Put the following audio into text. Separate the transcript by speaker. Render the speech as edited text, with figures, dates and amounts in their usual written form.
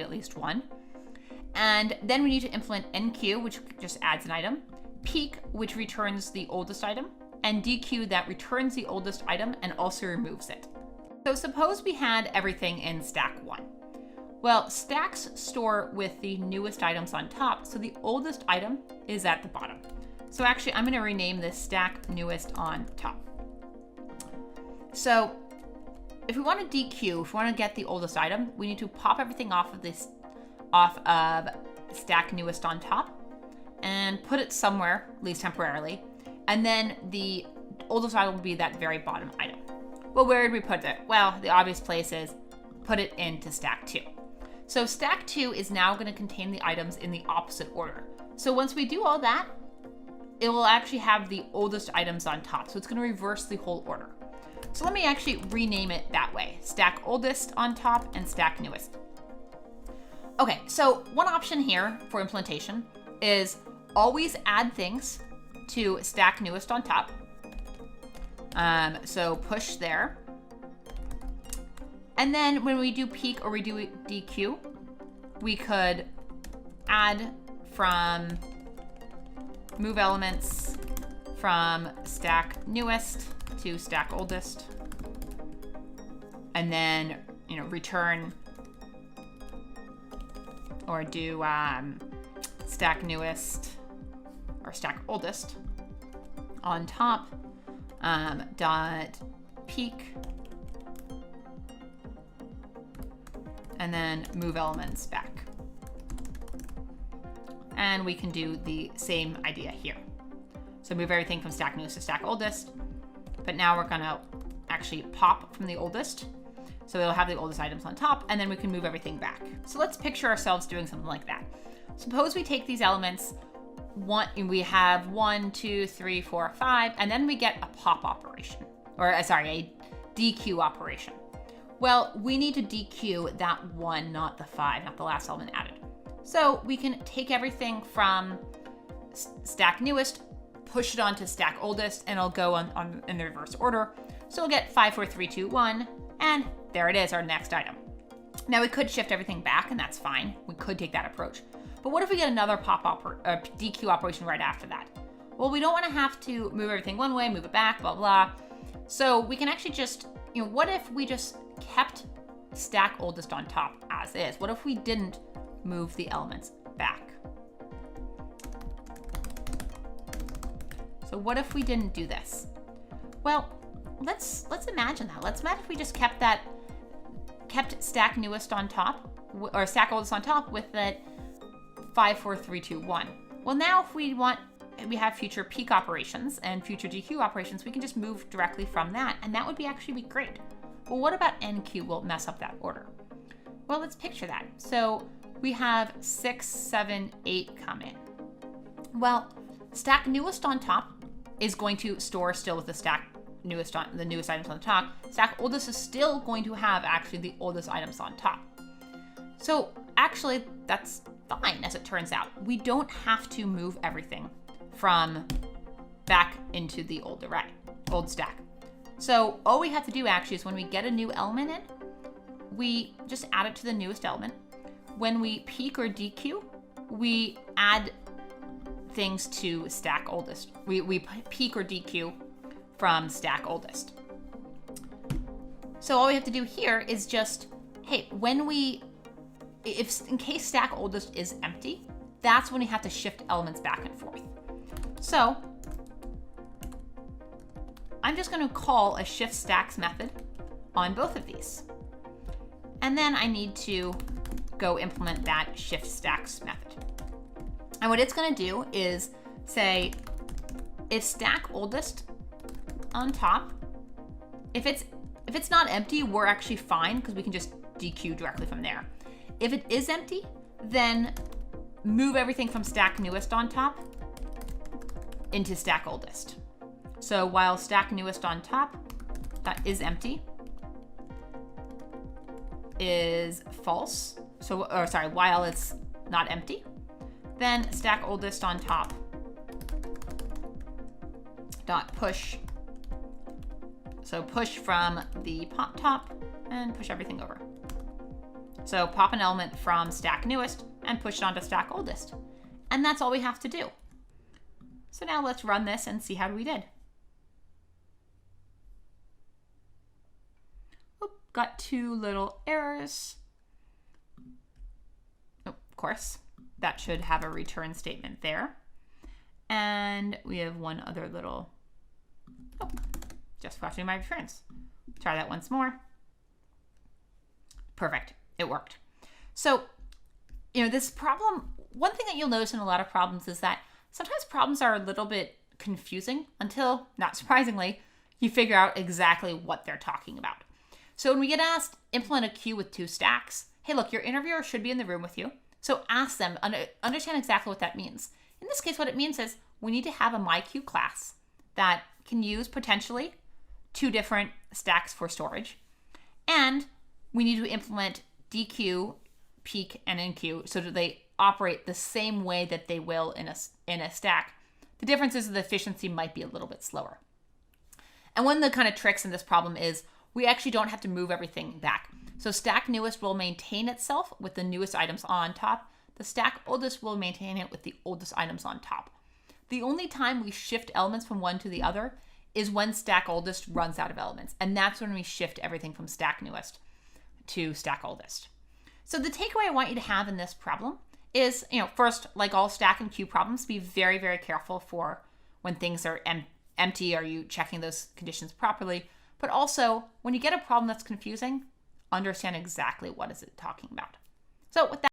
Speaker 1: at least one. And then we need to implement NQ, which just adds an item, peek, which returns the oldest item, and DQ that returns the oldest item and also removes it. So suppose we had everything in stack 1. Well, stacks store with the newest items on top, so the oldest item is at the bottom. So actually, I'm going to rename this stack newest on top. So if we want to DQ, if we want to get the oldest item, we need to pop everything off of stack newest on top and put it somewhere, at least temporarily. And then the oldest item will be that very bottom item. Well, where did we put it? Well, the obvious place is put it into stack 2. So stack 2 is now going to contain the items in the opposite order. So once we do all that, it will actually have the oldest items on top. So it's going to reverse the whole order. So let me actually rename it that way. Stack oldest on top and stack newest. Okay, so one option here for implementation is always add things to stack newest on top. So push there. And then when we do peek or we do DQ, we could add from move elements from stack newest to stack oldest, and then return or do stack newest or stack oldest on top dot peek, and then move elements back. And we can do the same idea here. So move everything from stack newest to stack oldest, but now we're gonna actually pop from the oldest. So it'll have the oldest items on top, and then we can move everything back. So let's picture ourselves doing something like that. Suppose we take these elements, we have 1, 2, 3, 4, 5, and then we get a pop operation, or a DQ operation. Well, we need to DQ that 1, not the 5, not the last element added. So we can take everything from stack newest, push it onto stack oldest, and it'll go on in the reverse order. So we'll get 5, 4, 3, 2, 1, and there it is, our next item. Now we could shift everything back, and that's fine. We could take that approach. But what if we get another DQ operation right after that? Well, we don't want to have to move everything one way, move it back, blah, blah. So we can actually just, what if we just kept stack oldest on top as is? What if we didn't move the elements back? So what if we didn't do this? Well, let's imagine that. Let's imagine if we just kept stack newest on top, or stack oldest on top with that 5, 4, 3, 2, 1. Well, now if we have future peek operations and future DQ operations, we can just move directly from that, and that would actually be great. Well, what about NQ will mess up that order? Well, let's picture that. So we have 6, 7, 8 come in. Well, stack newest on top is going to store still with the newest items on the top. Stack oldest is still going to have actually the oldest items on top. So actually that's fine, as it turns out. We don't have to move everything from back into the old stack. So all we have to do actually is when we get a new element in, we just add it to the newest element. When we peek or DQ, we add things to stack oldest. We peek or DQ from stack oldest. So all we have to do here is just, hey, in case stack oldest is empty, that's when we have to shift elements back and forth. So I'm just going to call a shift stacks method on both of these. And then I need to go implement that shift stacks method. And what it's going to do is say, if stack oldest on top, if it's not empty, we're actually fine because we can just DQ directly from there. If it is empty, then move everything from stack newest on top into stack oldest. So while stack newest on top, that is empty, is false. While it's not empty, then stack oldest on top dot push. So push from the top and push everything over. So pop an element from stack newest and push it onto stack oldest. And that's all we have to do. So now let's run this and see how we did. Oop, got 2 little errors. Oh, of course, that should have a return statement there. And we have one other little, just flashing my returns. Try that once more. Perfect, it worked. So, this problem, one thing that you'll notice in a lot of problems is that sometimes problems are a little bit confusing until, not surprisingly, you figure out exactly what they're talking about. So when we get asked, implement a queue with 2 stacks, hey, look, your interviewer should be in the room with you. So ask them, understand exactly what that means. In this case, what it means is we need to have a MyQueue class that can use potentially 2 different stacks for storage. And we need to implement dequeue, peek, and enqueue so that they operate the same way that they will in a stack. The difference is the efficiency might be a little bit slower. And one of the kind of tricks in this problem is we actually don't have to move everything back. So stack newest will maintain itself with the newest items on top. The stack oldest will maintain it with the oldest items on top. The only time we shift elements from one to the other is when stack oldest runs out of elements. And that's when we shift everything from stack newest to stack oldest. So the takeaway I want you to have in this problem is, first, like all stack and queue problems, be very, very careful for when things are empty. Are you checking those conditions properly? But also, when you get a problem that's confusing, understand exactly what is it talking about. So with that,